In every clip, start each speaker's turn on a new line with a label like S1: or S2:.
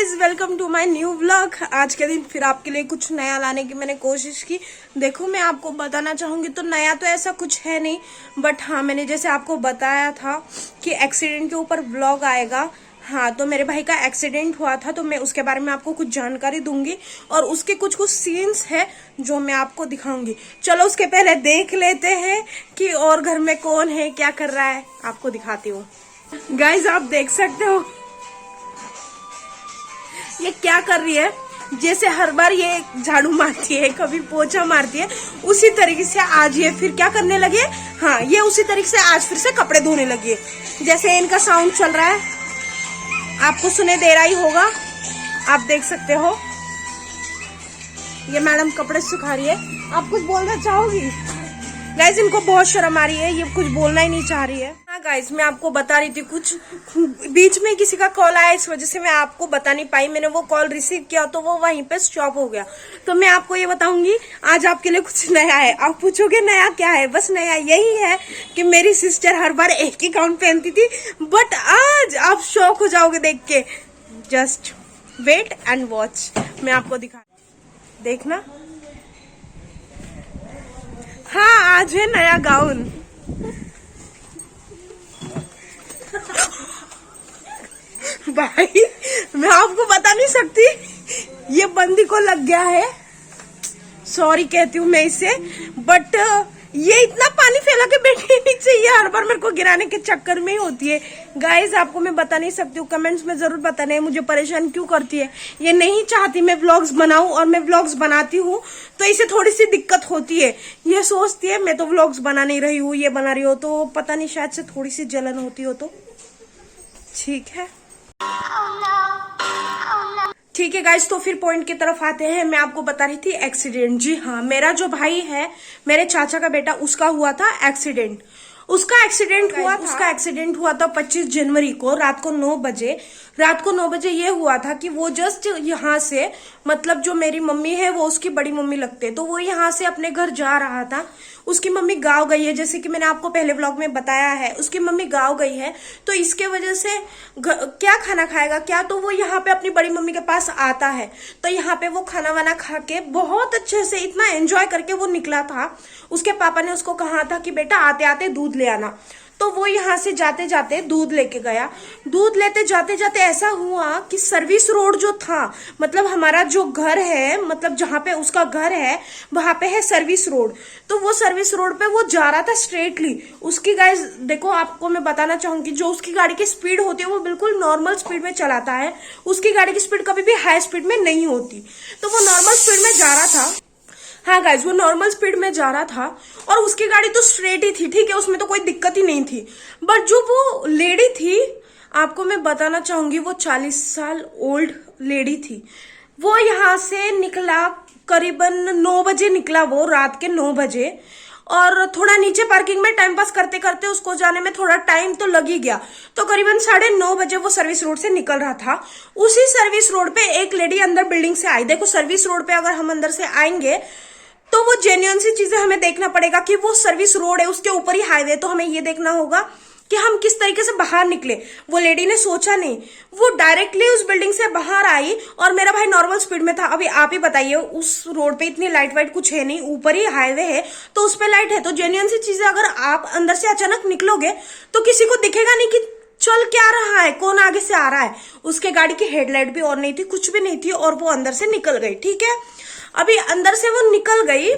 S1: Guys, welcome to my new vlog. आज के दिन फिर आपके लिए कुछ नया लाने की मैंने कोशिश की। देखो, मैं आपको बताना चाहूंगी तो नया तो ऐसा कुछ है नहीं, बट हाँ, मैंने जैसे आपको बताया था कि एक्सीडेंट के ऊपर व्लॉग आएगा। हाँ, तो मेरे भाई का एक्सीडेंट हुआ था, तो मैं उसके बारे में आपको कुछ जानकारी दूंगी और उसके कुछ कुछ सीन्स है जो मैं आपको दिखाऊंगी। चलो उसके पहले देख लेते हैं कि और घर में कौन है, क्या कर रहा है, आपको दिखाती हूँ। गाइज, आप देख सकते हो ये क्या कर रही है। जैसे हर बार ये झाड़ू मारती है, कभी पोछा मारती है, उसी तरीके से आज ये फिर क्या करने लगी है। हाँ, ये उसी तरीके से आज फिर से कपड़े धोने लगी है। जैसे इनका साउंड चल रहा है, आपको सुने दे रहा ही होगा, आप देख सकते हो। ये मैडम कपड़े सुखा रही है। आप कुछ बोलना चाहोगी? गाइज, इनको बहुत शर्म आ रही है, ये कुछ बोलना ही नहीं चाह रही है। हाँ गाइज, मैं आपको बता रही थी, कुछ बीच में किसी का कॉल आया, इस वजह से मैं आपको बता नहीं पाई। मैंने वो कॉल रिसीव किया तो वो वहीं पे स्टॉप हो गया। तो मैं आपको ये बताऊंगी, आज आपके लिए कुछ नया है। आप पूछोगे नया क्या है? बस नया यही है कि मेरी सिस्टर हर बार एक ही गाउन पहनती थी, बट आज आप शॉक हो जाओगे देख के। जस्ट वेट एंड वॉच, मैं आपको दिखा, देखना। हाँ, आज है नया गाउन। भाई, मैं आपको बता नहीं सकती, ये बंदी को लग गया है। सॉरी कहती हूँ मैं इसे, बट ये इतना पानी फैला के बैठी नहीं चाहिए, हर बार मेरे को गिराने के चक्कर में ही होती है। गाइस, आपको मैं बता नहीं सकती हूँ, कमेंट्स में जरूर बताना है मुझे परेशान क्यों करती है। ये नहीं चाहती मैं व्लॉग्स बनाऊं, और मैं व्लॉग्स बनाती हूँ तो इसे थोड़ी सी दिक्कत होती है। ये सोचती है मैं तो व्लॉग्स बना नहीं रही हूँ, ये बना रही हो, तो पता नहीं, शायद से थोड़ी सी जलन होती हो तो ठीक है। ठीक है गाइज, तो फिर पॉइंट की तरफ आते हैं। मैं आपको बता रही थी एक्सीडेंट। जी हाँ, मेरा जो भाई है, मेरे चाचा का बेटा, उसका हुआ था एक्सीडेंट। उसका एक्सीडेंट हुआ था 25 जनवरी को रात को 9 बजे। रात को 9 बजे ये हुआ था कि वो जस्ट यहाँ से, मतलब जो मेरी मम्मी है वो उसकी बड़ी मम्मी लगते, तो वो यहाँ से अपने घर जा रहा था। उसकी मम्मी गाँव गई है, जैसे कि मैंने आपको पहले व्लॉग में बताया है, उसकी मम्मी गाँव गई है, तो इसके वजह से क्या खाना खाएगा क्या, तो वो यहाँ पे अपनी बड़ी मम्मी के पास आता है। तो यहाँ पे वो खाना वाना खा के बहुत अच्छे से इतना एंजॉय करके वो निकला था। उसके पापा ने उसको कहा था कि बेटा आते आते दूध ले आना, तो वो यहाँ से जाते जाते दूध लेके गया। दूध लेते जाते जाते ऐसा हुआ कि सर्विस रोड जो था, मतलब हमारा जो घर है, मतलब जहाँ पे उसका घर है वहां पे है सर्विस रोड, तो वो सर्विस रोड पे वो जा रहा था स्ट्रेटली। उसकी गाइस देखो, आपको मैं बताना चाहूंगी, जो उसकी गाड़ी की स्पीड होती है वो बिल्कुल नॉर्मल स्पीड में चलाता है। उसकी गाड़ी की स्पीड कभी भी हाई स्पीड में नहीं होती, तो वो नॉर्मल स्पीड में जा रहा था। हाँ गाइज, वो नॉर्मल स्पीड में जा रहा था और उसकी गाड़ी तो स्ट्रेट ही थी, ठीक है, उसमें तो कोई दिक्कत ही नहीं थी। बट जो वो लेडी थी, आपको मैं बताना चाहूंगी, वो 40 साल ओल्ड लेडी थी। वो यहाँ से निकला करीबन 9 बजे निकला, वो रात के 9 बजे, और थोड़ा नीचे पार्किंग में टाइम पास करते करते उसको जाने में थोड़ा टाइम तो लग ही गया। तो करीबन 9:30 बजे वो सर्विस रोड से निकल रहा था। उसी सर्विस रोड पे एक लेडी अंदर बिल्डिंग से आई। देखो, सर्विस रोड पे अगर हम अंदर से आएंगे तो वो जेन्युइन सी चीजें हमें देखना पड़ेगा कि वो सर्विस रोड है, उसके ऊपर ही हाईवे, तो हमें ये देखना होगा कि हम किस तरीके से बाहर निकले। वो लेडी ने सोचा नहीं, वो डायरेक्टली उस बिल्डिंग से बाहर आई और मेरा भाई नॉर्मल स्पीड में था। अभी आप ही बताइए, उस रोड पे इतनी लाइट वाइट कुछ है नहीं, ऊपर ही हाईवे है तो उस पे लाइट है, तो जेन्युइन सी चीजें अगर आप अंदर से अचानक निकलोगे तो किसी को दिखेगा नहीं कि चल क्या रहा है, कौन आगे से आ रहा है। उसके गाड़ी की हेडलाइट भी ऑन नहीं थी, कुछ भी नहीं थी, और वो अंदर से निकल गई। ठीक है, अभी अंदर से वो निकल गई,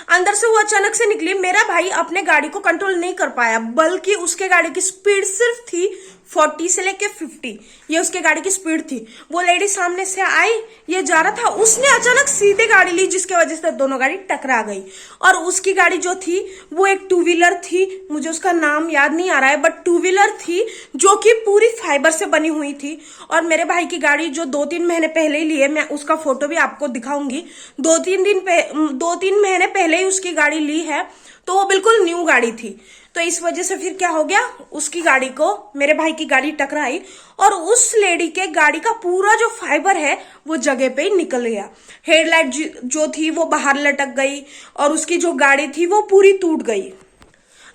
S1: अंदर से वो अचानक से निकली। मेरा भाई अपने गाड़ी को कंट्रोल नहीं कर पाया, बल्कि उसके गाड़ी की स्पीड सिर्फ थी 40 से लेके 50, ये उसके गाड़ी की स्पीड थी। वो लेडी सामने से आई, ये जा रहा था, उसने अचानक सीधे गाड़ी ली, जिसके वजह से दोनों गाड़ी टकरा गई। और उसकी गाड़ी जो थी वो एक 2 व्हीलर थी, मुझे उसका नाम याद नहीं आ रहा है, बट 2 व्हीलर थी जो कि पूरी फाइबर से बनी हुई थी। और मेरे भाई की गाड़ी जो 2-3 महीने पहले ही ली है, मैं उसका फोटो भी आपको दिखाऊंगी, 2-3 महीने पहले ही उसकी गाड़ी ली है, तो वो बिल्कुल न्यू गाड़ी थी। तो इस वजह से फिर क्या हो गया, उसकी गाड़ी को मेरे भाई की गाड़ी टकराई और उस लेडी के गाड़ी का पूरा जो फाइबर है वो जगह पे ही निकल गया। हेडलाइट जो थी वो बाहर लटक गई और उसकी जो गाड़ी थी वो पूरी टूट गई।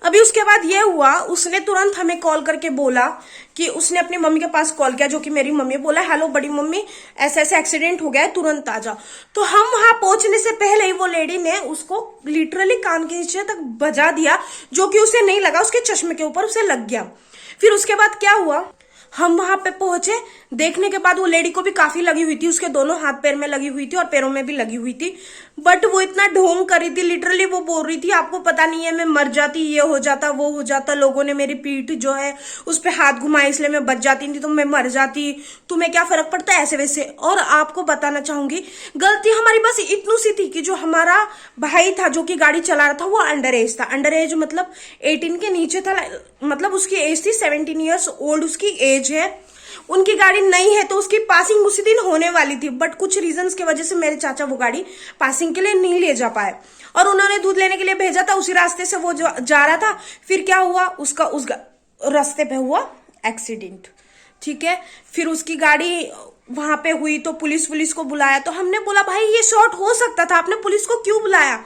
S1: अभी उसके बाद ये हुआ, उसने तुरंत हमें कॉल करके बोला कि उसने अपनी मम्मी के पास कॉल किया, जो कि मेरी मम्मी, बोला हेलो बड़ी मम्मी, ऐसे ऐसे एक्सीडेंट हो गया है, तुरंत आ जाओ। तो हम वहां पहुंचने से पहले ही वो लेडी ने उसको लिटरली कान के नीचे तक बजा दिया, जो कि उसे नहीं लगा, उसके चश्मे के ऊपर उसे लग गया। फिर उसके बाद क्या हुआ, हम वहां पे पहुंचे, देखने के बाद वो लेडी को भी काफी लगी हुई थी, उसके दोनों हाथ पैर में लगी हुई थी और पैरों में भी लगी हुई थी, बट वो इतना ढोंग करी थी, लिटरली वो बोल रही थी आपको पता नहीं है मैं मर जाती, ये हो जाता वो हो जाता, लोगों ने मेरी पीठ जो है उस पर हाथ घुमाया इसलिए मैं बच जाती नहीं तो मैं मर जाती, तुम्हें क्या फर्क पड़ता है, ऐसे वैसे। और आपको बताना चाहूंगी गलती हमारी बस इतनी सी थी कि जो हमारा भाई था जो कि गाड़ी चला रहा था वो अंडर एज था, अंडर एज मतलब 18 के नीचे था, मतलब उसकी एज थी 17 ईयर्स ओल्ड उसकी एज है, उनकी गाड़ी नहीं है तो उसकी पासिंग उसी दिन होने वाली थी, बट कुछ रीजंस की वजह से मेरे चाचा वो गाड़ी पासिंग के लिए नहीं ले जा पाए और उन्होंने दूध लेने के लिए भेजा था, उसी रास्ते से वो जा रहा था। फिर क्या हुआ, उसका उस रास्ते पे हुआ एक्सीडेंट, ठीक है। फिर उसकी गाड़ी वहां पे हुई तो पुलिस को बुलाया, तो हमने बोला भाई ये शॉर्ट हो सकता था, आपने पुलिस को क्यों बुलाया?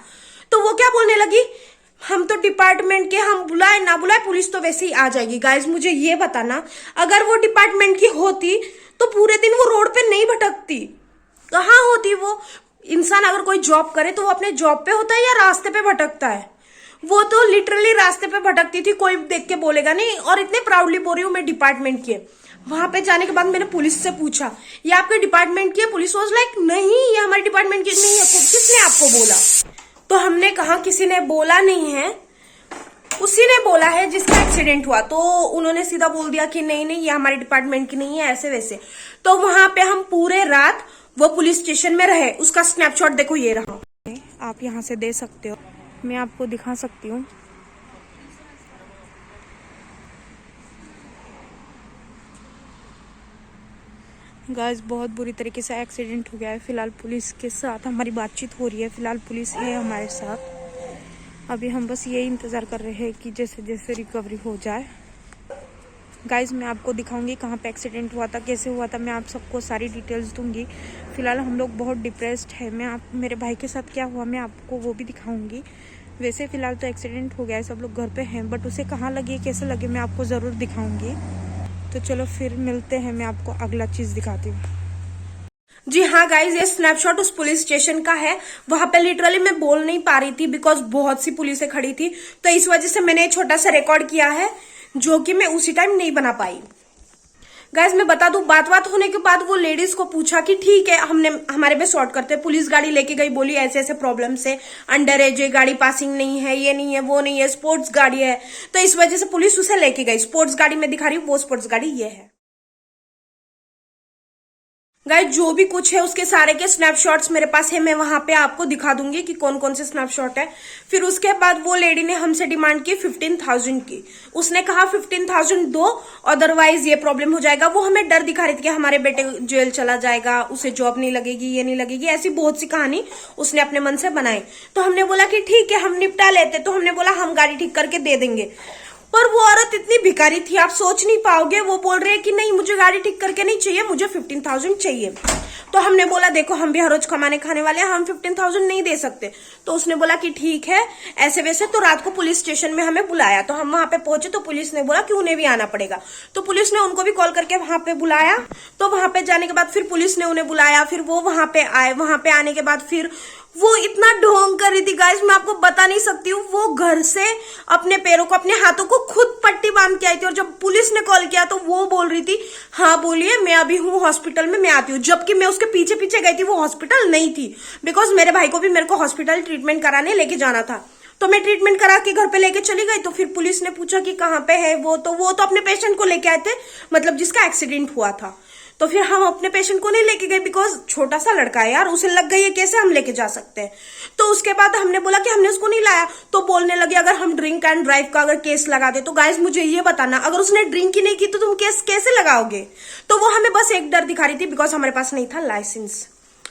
S1: तो वो क्या बोलने लगी, हम तो डिपार्टमेंट के, हम बुलाए ना बुलाए पुलिस तो वैसे ही आ जाएगी। गाइज मुझे ये बताना, अगर वो डिपार्टमेंट की होती तो पूरे दिन वो रोड पे नहीं भटकती, कहाँ होती वो? इंसान अगर कोई जॉब करे तो वो अपने जॉब पे होता है या रास्ते पे भटकता है? वो तो लिटरली रास्ते पे भटकती थी, कोई देख के बोलेगा नहीं, और इतने प्राउडली बोल रही हूँ मैं डिपार्टमेंट की। वहां पे जाने के बाद मैंने पुलिस से पूछा ये आपके डिपार्टमेंट की है? पुलिस वाज लाइक नहीं ये हमारे डिपार्टमेंट की नहीं है। किसने आपको बोला? तो हमने कहा किसी ने बोला नहीं है, उसी ने बोला है जिसका एक्सीडेंट हुआ। तो उन्होंने सीधा बोल दिया कि नहीं नहीं ये हमारे डिपार्टमेंट की नहीं है, ऐसे वैसे। तो वहां पे हम पूरे रात वो पुलिस स्टेशन में रहे, उसका स्नैपशॉट देखो ये रहा, आप यहाँ से दे सकते हो, मैं आपको दिखा सकती हूँ। गाइस बहुत बुरी तरीके से एक्सीडेंट हो गया है, फिलहाल पुलिस के साथ हमारी बातचीत हो रही है, फिलहाल पुलिस है हमारे साथ। अभी हम बस ये इंतज़ार कर रहे हैं कि जैसे जैसे रिकवरी हो जाए। गाइस मैं आपको दिखाऊंगी कहाँ पे एक्सीडेंट हुआ था, कैसे हुआ था, मैं आप सबको सारी डिटेल्स दूंगी। फिलहाल हम लोग बहुत डिप्रेस्ड है, मेरे भाई के साथ क्या हुआ मैं आपको वो भी दिखाऊंगी। वैसे फिलहाल तो एक्सीडेंट हो गया है, सब लोग घर पे हैं, बट उसे कहाँ लगी कैसे लगे मैं आपको ज़रूर दिखाऊंगी। तो चलो फिर मिलते हैं, मैं आपको अगला चीज़ दिखाती हूँ। जी हाँ गाइज, ये स्नैपशॉट उस पुलिस स्टेशन का है। वहां पे लिटरली मैं बोल नहीं पा रही थी बिकॉज बहुत सी पुलिसें खड़ी थी, तो इस वजह से मैंने छोटा सा रिकॉर्ड किया है जो कि मैं उसी टाइम नहीं बना पाई। गाइज मैं बता दूं, बात होने के बाद वो लेडीज को पूछा कि ठीक है हमने हमारे पे सॉर्ट करते, पुलिस गाड़ी लेके गई, बोली ऐसे ऐसे प्रॉब्लम से अंडर एज है, गाड़ी पासिंग नहीं है, ये नहीं है वो नहीं है, स्पोर्ट्स गाड़ी है, तो इस वजह से पुलिस उसे लेके गई। स्पोर्ट्स गाड़ी में दिखा रही हूँ, वो स्पोर्ट्स गाड़ी ये है। गाइस जो भी कुछ है उसके सारे के स्नैपशॉट्स मेरे पास है, मैं वहां पे आपको दिखा दूंगी कि कौन कौन से स्नैपशॉट है। फिर उसके बाद वो लेडी ने हमसे डिमांड की 15,000 की, उसने कहा 15,000 दो अदरवाइज ये प्रॉब्लम हो जाएगा। वो हमें डर दिखा रही थी कि हमारे बेटे जेल चला जाएगा, उसे जॉब नहीं लगेगी, ये नहीं लगेगी, ऐसी बहुत सी कहानी उसने अपने मन से बनाई। तो हमने बोला कि ठीक है हम निपटा लेते, तो हमने बोला हम गाड़ी ठीक करके दे देंगे। पर वो औरत इतनी भिखारी थी आप सोच नहीं पाओगे, वो बोल रहे हैं कि नहीं मुझे गाड़ी ठीक करके नहीं चाहिए, मुझे 15,000 चाहिए। तो हमने बोला देखो हम भी हर रोज कमाने खाने वाले हैं, हम 15,000 नहीं दे सकते। तो उसने बोला कि ठीक है ऐसे वैसे। तो रात को पुलिस स्टेशन में हमें बुलाया, तो हम वहां पे पहुंचे तो पुलिस ने बोला कि उन्हें भी आना पड़ेगा। तो पुलिस ने उनको भी कॉल करके वहां पे बुलाया। तो वहां पे जाने के बाद फिर पुलिस ने उन्हें बुलाया, फिर वो वहां पे आए। वहां पे आने के बाद फिर वो इतना ढोंग कर रही थी गाइस, मैं आपको बता नहीं सकती हूँ। वो घर से अपने पैरों को अपने हाथों को खुद पट्टी बांध के आई थी, और जब पुलिस ने कॉल किया तो वो बोल रही थी हाँ बोलिए मैं अभी हूँ हॉस्पिटल में, मैं आती हूँ। जबकि मैं उसके पीछे पीछे गई थी, वो हॉस्पिटल नहीं थी, बिकॉज मेरे भाई को भी मेरे को हॉस्पिटल ट्रीटमेंट कराने लेके जाना था। तो मैं ट्रीटमेंट करा के घर पे लेके चली गई। तो फिर पुलिस ने पूछा कि कहाँ पे है वो तो अपने पेशेंट को लेके आए थे, मतलब जिसका एक्सीडेंट हुआ था। तो फिर हम अपने पेशेंट को नहीं लेके गए बिकॉज छोटा सा लड़का है यार, उसे लग गई है, कैसे हम लेके जा सकते हैं। तो उसके बाद हमने बोला कि हमने उसको नहीं लाया। तो बोलने लगे अगर हम ड्रिंक एंड ड्राइव का अगर केस लगा दे, तो गाइस मुझे ये बताना अगर उसने ड्रिंक ही नहीं की तो तुम केस कैसे लगाओगे? तो वो हमें बस एक डर दिखा रही थी बिकॉज हमारे पास नहीं था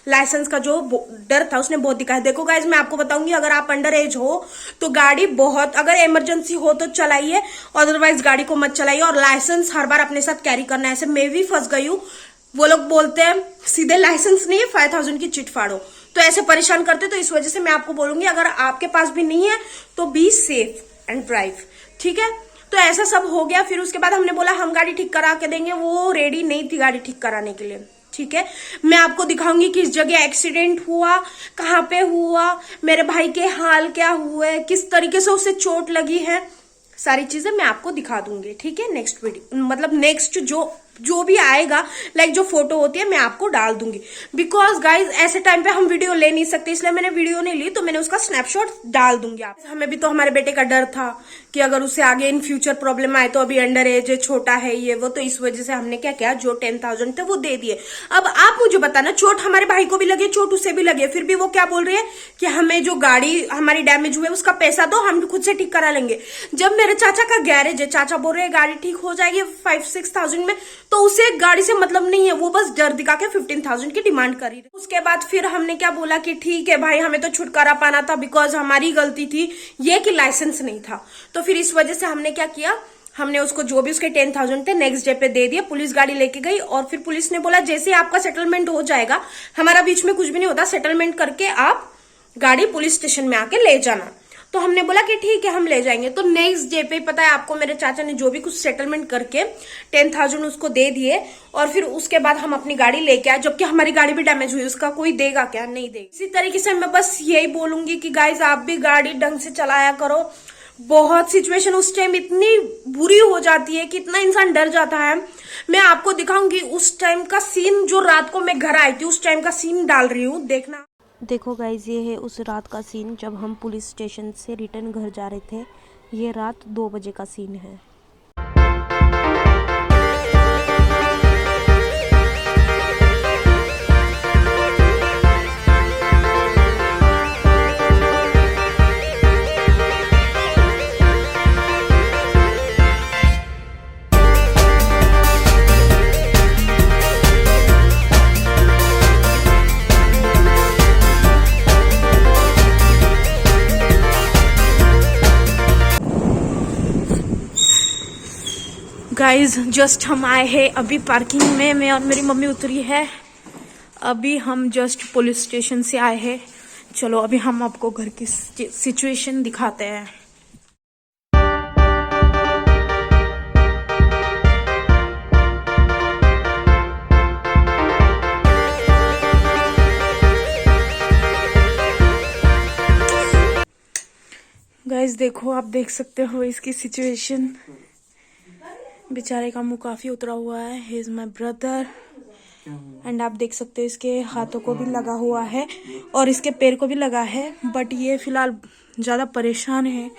S1: लाइसेंस का जो डर था उसने बहुत दिखाया। देखो गाइज मैं आपको बताऊंगी, अगर आप अंडर एज हो तो गाड़ी बहुत, अगर इमरजेंसी हो तो चलाइए, अदरवाइज गाड़ी को मत चलाइए। और लाइसेंस हर बार अपने साथ कैरी करना है। ऐसे मैं भी फंस गई हूँ, वो लोग बोलते हैं सीधे लाइसेंस नहीं है 5,000 की चिट फाड़ो, तो ऐसे परेशान करते। तो इस वजह से मैं आपको बोलूंगी अगर आपके पास भी नहीं है तो बी सेफ एंड ड्राइव। ठीक है। तो ऐसा सब हो गया। फिर उसके बाद हमने बोला हम गाड़ी ठीक करा के देंगे, वो रेडी नहीं थी गाड़ी ठीक कराने के लिए। ठीक है, मैं आपको दिखाऊंगी किस जगह एक्सीडेंट हुआ, कहाँ पे हुआ, मेरे भाई के हाल क्या हुए, किस तरीके से उसे चोट लगी है, सारी चीजें मैं आपको दिखा दूंगी। ठीक है, नेक्स्ट वीडियो मतलब नेक्स्ट जो भी आएगा, लाइक जो फोटो होती है मैं आपको डाल दूंगी। बिकॉज गाइज ऐसे टाइम पे हम वीडियो ले नहीं सकते, इसलिए मैंने वीडियो नहीं ली, तो मैंने उसका स्नैपशॉट डाल दूंगी आप। हमें भी तो हमारे बेटे का डर था कि अगर उसे आगे इन फ्यूचर प्रॉब्लम आए, तो अभी अंडर एज है, छोटा है ये वो, तो इस वजह से हमने क्या किया, जो 10,000 थे वो दे दिए। अब आप मुझे बताना, चोट हमारे भाई को भी लगे, चोट उसे भी लगे, फिर भी वो क्या बोल रही है कि हमें जो गाड़ी हमारी डैमेज हुई है उसका पैसा दो, हम खुद से ठीक करा लेंगे। जब मेरे चाचा का गैरेज है, चाचा बोल रहे हैं गाड़ी ठीक हो जाएगी 5-6,000 में, तो उसे गाड़ी से मतलब नहीं है, वो बस डर दिखा के 15,000 की डिमांड करी। उसके बाद फिर हमने क्या बोला कि ठीक है भाई, हमें तो छुटकारा पाना था, बिकॉज हमारी गलती थी ये कि लाइसेंस नहीं था। तो फिर इस वजह से हमने क्या किया, हमने उसको जो भी उसके 10,000 थे नेक्स्ट डे पे दे दिए। पुलिस गाड़ी लेके गई और फिर पुलिस ने बोला जैसे आपका सेटलमेंट हो जाएगा, हमारा बीच में कुछ भी नहीं होता, सेटलमेंट करके आप गाड़ी पुलिस स्टेशन में आके ले जाना। तो हमने बोला कि ठीक है हम ले जाएंगे। तो नेक्स्ट डे पे पता है आपको, मेरे चाचा ने जो भी कुछ सेटलमेंट करके 10,000 उसको दे दिए, और फिर उसके बाद हम अपनी गाड़ी लेके आए, जबकि हमारी गाड़ी भी डैमेज हुई, उसका कोई देगा क्या, नहीं देगा। इसी तरीके से मैं बस यही बोलूंगी कि गाइज आप भी गाड़ी ढंग से चलाया करो। बहुत सिचुएशन उस टाइम इतनी बुरी हो जाती है कि इतना इंसान डर जाता है। मैं आपको दिखाऊंगी उस टाइम का सीन, जो रात को मैं घर आई थी उस टाइम का सीन डाल रही हूँ, देखना।
S2: देखो गाइज, ये है उस रात का सीन जब हम पुलिस स्टेशन से रिटर्न घर जा रहे थे। ये रात 2 बजे का सीन है।
S1: गाइज जस्ट हम आए हैं अभी पार्किंग में, मैं और मेरी मम्मी उतरी है। अभी हम जस्ट पुलिस स्टेशन से आए हैं। चलो अभी हम आपको घर की सिचुएशन दिखाते हैं। गाइज देखो, आप देख सकते हो इसकी सिचुएशन। बेचारे का मुंह काफी उतरा हुआ है। He is my brother and आप देख सकते हो इसके हाथों को भी लगा हुआ है और इसके पैर को भी लगा है, बट ये फिलहाल ज्यादा परेशान है।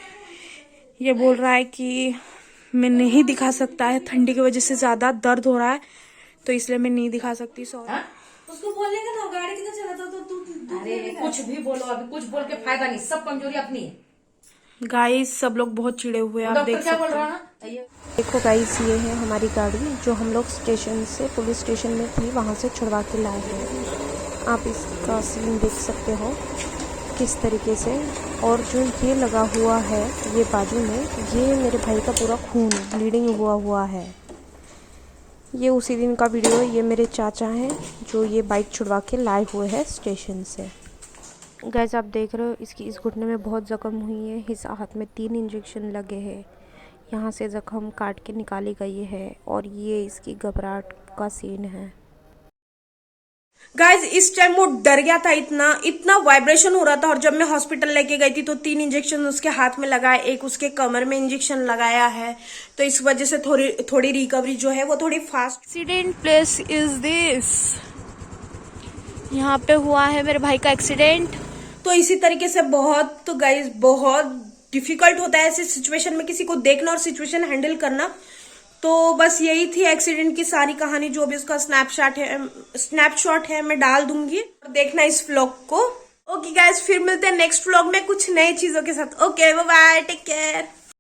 S1: ये बोल रहा है कि मैं नहीं दिखा सकता है, ठंडी की वजह से ज्यादा दर्द हो रहा है, तो इसलिए मैं नहीं दिखा सकती। सॉरी।
S3: उसको बोलने का ना, गाड़ी किधर चलाता तो तू अरे कुछ भी बोलो, अभी कुछ बोल के फायदा नहीं, सब कमजोरी अपनी है।
S1: गाइस सब लोग बहुत चिड़े हुए हैं, आप देख सकते हो।
S2: देखो गाइस, ये है हमारी गाड़ी जो हम लोग स्टेशन से, पुलिस स्टेशन में थी, वहाँ से छुड़वा के लाए हैं। आप इसका सीन देख सकते हो किस तरीके से। और जो ये लगा हुआ है ये बाजू में, ये मेरे भाई का पूरा खून ब्लीडिंग हुआ है। ये उसी दिन का वीडियो है। ये मेरे चाचा हैं जो ये बाइक छुड़वा के लाए हुए हैं स्टेशन से। गाइस आप देख रहे हो इसकी इस घुटने में बहुत ज़ख्म हुई है। इस हाथ में 3 इंजेक्शन लगे हैं। यहाँ से ज़ख्म काट के निकाली गई है और ये इसकी घबराहट का सीन है।
S1: गाइज इस टाइम वो डर गया था, इतना वाइब्रेशन हो रहा था। और जब मैं हॉस्पिटल लेके गई थी तो 3 इंजेक्शन उसके हाथ में लगाए, एक उसके कमर में इंजेक्शन लगाया है, तो इस वजह से थोड़ी रिकवरी जो है वो थोड़ी fast. Accident place is this, यहाँ पे हुआ है मेरे भाई का एक्सीडेंट। तो इसी तरीके से बहुत गाइज बहुत डिफिकल्ट होता है ऐसी सिचुएशन में किसी को देखना और सिचुएशन हैंडल करना। तो बस यही थी एक्सीडेंट की सारी कहानी, जो भी उसका स्नैपशॉट है मैं डाल दूंगी, और देखना इस व्लॉग को। ओके गाइज, फिर मिलते हैं नेक्स्ट व्लॉग में कुछ नई चीजों के साथ। Okay bye bye, take care.